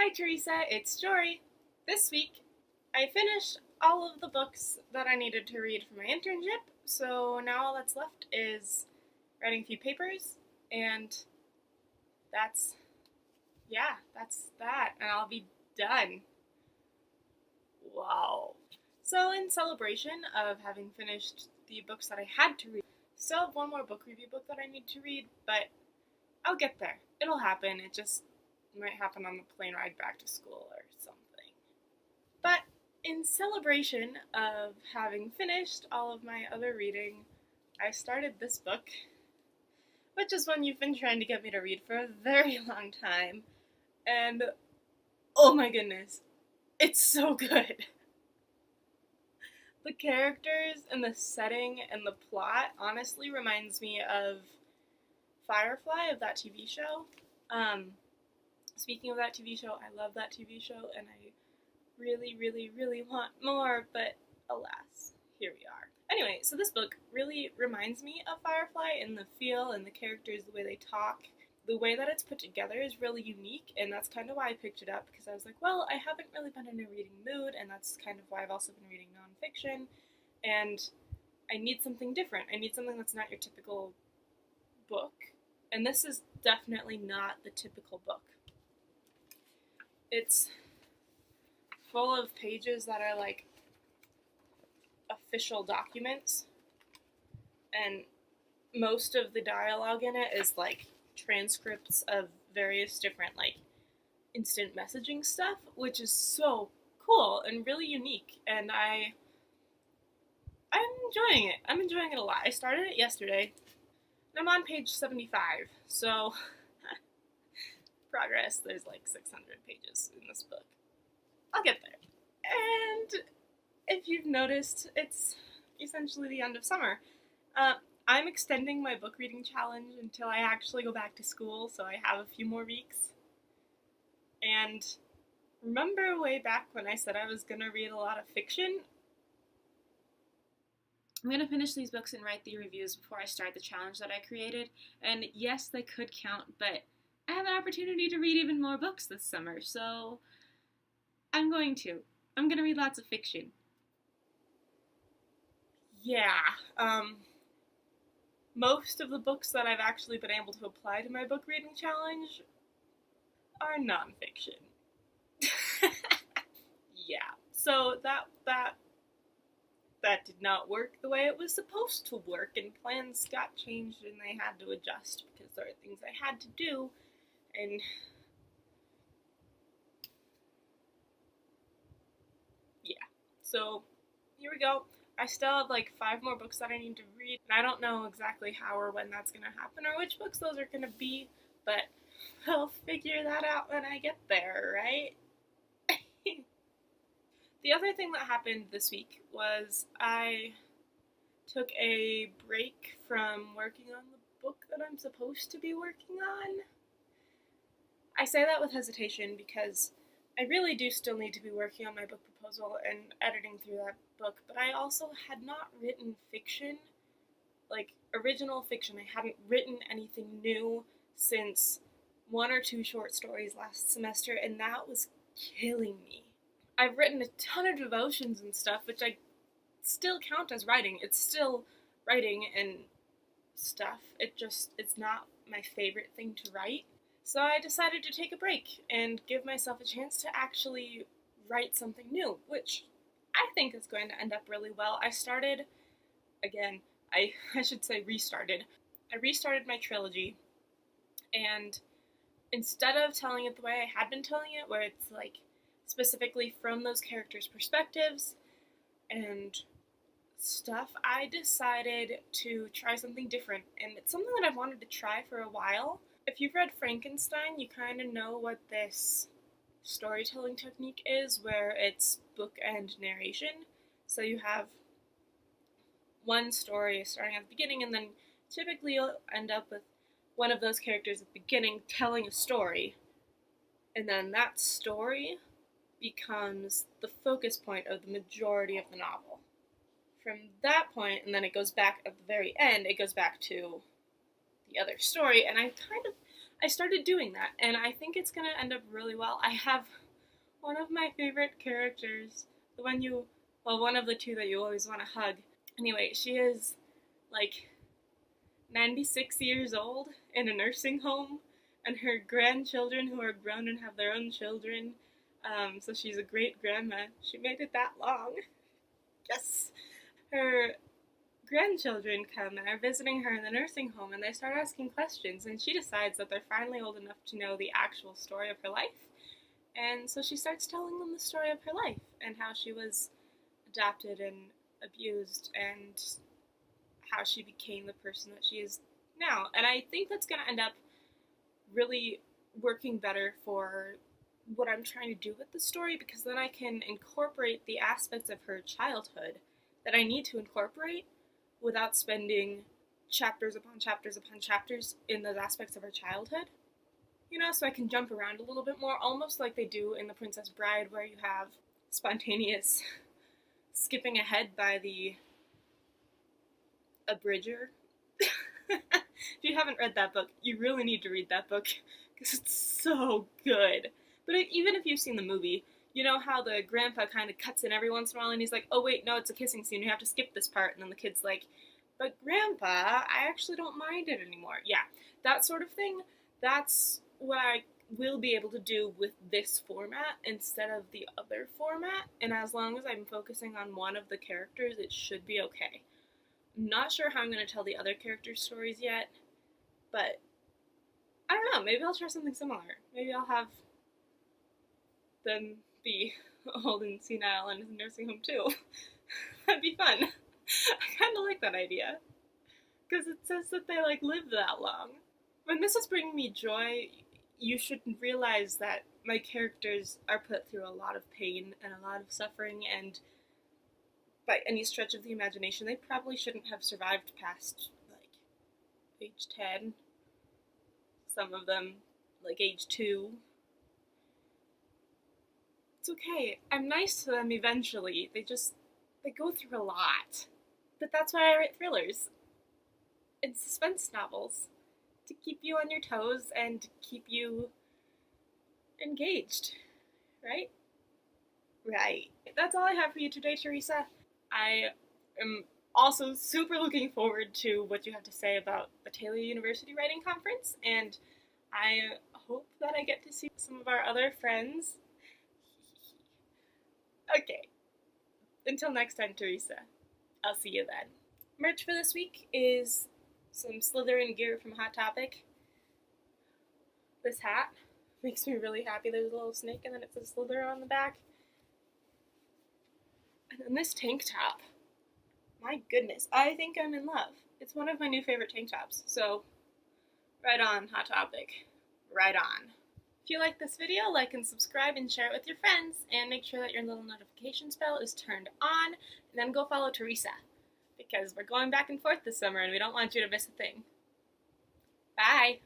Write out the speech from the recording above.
Hi Teresa, it's Jory. This week I finished all of the books that I needed to read for my internship, so now all that's left is writing a few papers, and that's, that's that, and I'll be done. Wow. So, in celebration of having finished the books that I had to read, still have one more book review book that I need to read, but I'll get there. It'll happen. It just might happen on the plane ride back to school or something. But in celebration of having finished all of my other reading, I started this book, which is one you've been trying to get me to read for a very long time. And oh my goodness, it's so good. The characters and the setting and the plot honestly reminds me of Firefly, of that TV show. Speaking of that TV show, I love that TV show and I really, really, really want more, but alas, here we are. Anyway, so this book really reminds me of Firefly in the feel and the characters, the way they talk. The way that it's put together is really unique, and that's kind of why I picked it up, because I was like, well, I haven't really been in a reading mood, and that's kind of why I've also been reading nonfiction, and I need something different. I need something that's not your typical book, and this is definitely not the typical book. It's full of pages that are like official documents, and most of the dialogue in it is like transcripts of various different like instant messaging stuff, which is so cool and really unique, and I'm enjoying it. I'm enjoying it a lot. I started it yesterday and I'm on page 75, so progress. There's like 600 pages in this book. I'll get there. And if you've noticed, it's essentially the end of summer. I'm extending my book reading challenge until I actually go back to school, so I have a few more weeks. And remember way back when I said I was going to read a lot of fiction? I'm going to finish these books and write the reviews before I start the challenge that I created. And yes, they could count, but I have an opportunity to read even more books this summer, so I'm going to. I'm going to read lots of fiction. Yeah, most of the books that I've actually been able to apply to my book reading challenge are nonfiction. Yeah, so that did not work the way it was supposed to work, and plans got changed and they had to adjust because there are things I had to do, and yeah. So here we go. I still have like 5 more books that I need to read, and I don't know exactly how or when that's going to happen or which books those are going to be, but we'll figure that out when I get there, right? The other thing that happened this week was I took a break from working on the book that I'm supposed to be working on. I say that with hesitation because I really do still need to be working on my book proposal and editing through that book, but I also had not written fiction, like original fiction. I hadn't written anything new since 1 or 2 short stories last semester, and that was killing me. I've written a ton of devotions and stuff, which I still count as writing. It's still writing and stuff. It's not my favorite thing to write. So I decided to take a break and give myself a chance to actually write something new, which I think is going to end up really well. I started, again, I should say restarted. I restarted my trilogy, and instead of telling it the way I had been telling it, where it's like specifically from those characters' perspectives and stuff, I decided to try something different, and it's something that I've wanted to try for a while. If you've read Frankenstein, you kind of know what this storytelling technique is, where it's bookend narration. So you have one story starting at the beginning, and then typically you'll end up with one of those characters at the beginning telling a story, and then that story becomes the focus point of the majority of the novel. From that point, and then it goes back at the very end, it goes back to the other story, and I started doing that, and I think it's gonna end up really well. I have one of my favorite characters, the one one of the two that you always want to hug. Anyway, she is like 96 years old in a nursing home, and her grandchildren who are grown and have their own children. So she's a great grandma. She made it that long. Yes. Her grandchildren come and are visiting her in the nursing home, and they start asking questions, and she decides that they're finally old enough to know the actual story of her life. And so she starts telling them the story of her life and how she was adopted and abused and how she became the person that she is now. And I think that's going to end up really working better for what I'm trying to do with the story, because then I can incorporate the aspects of her childhood that I need to incorporate without spending chapters upon chapters upon chapters in those aspects of her childhood. You know, so I can jump around a little bit more, almost like they do in The Princess Bride, where you have spontaneous skipping ahead by the abridger. If you haven't read that book, you really need to read that book, because it's so good. But even if you've seen the movie, you know how the grandpa kind of cuts in every once in a while, and he's like, oh wait, no, it's a kissing scene, you have to skip this part, and then the kid's like, but grandpa, I actually don't mind it anymore. Yeah, that sort of thing, that's what I will be able to do with this format instead of the other format, and as long as I'm focusing on one of the characters, it should be okay. Not sure how I'm going to tell the other characters' stories yet, but I don't know, maybe I'll try something similar. Maybe I'll have them be old and senile in a nursing home too. That'd be fun. I kind of like that idea, because it says that they like live that long. When this is bringing me joy, you should realize that my characters are put through a lot of pain and a lot of suffering, and by any stretch of the imagination, they probably shouldn't have survived past, like, age 10. Some of them, like, age 2. It's okay. I'm nice to them eventually. They go through a lot. But that's why I write thrillers and suspense novels, to keep you on your toes and keep you engaged, right? Right. That's all I have for you today, Teresa. I am also super looking forward to what you have to say about the Taylor University Writing Conference, and I hope that I get to see some of our other friends. Okay. Until next time, Teresa. I'll see you then. Merch for this week is some Slytherin gear from Hot Topic. This hat makes me really happy. There's a little snake and then it says Slytherin on the back. And then this tank top. My goodness, I think I'm in love. It's one of my new favorite tank tops. So, right on, Hot Topic. Right on. If you like this video, like and subscribe and share it with your friends. And make sure that your little notifications bell is turned on. And then go follow Teresa, because we're going back and forth this summer and we don't want you to miss a thing. Bye!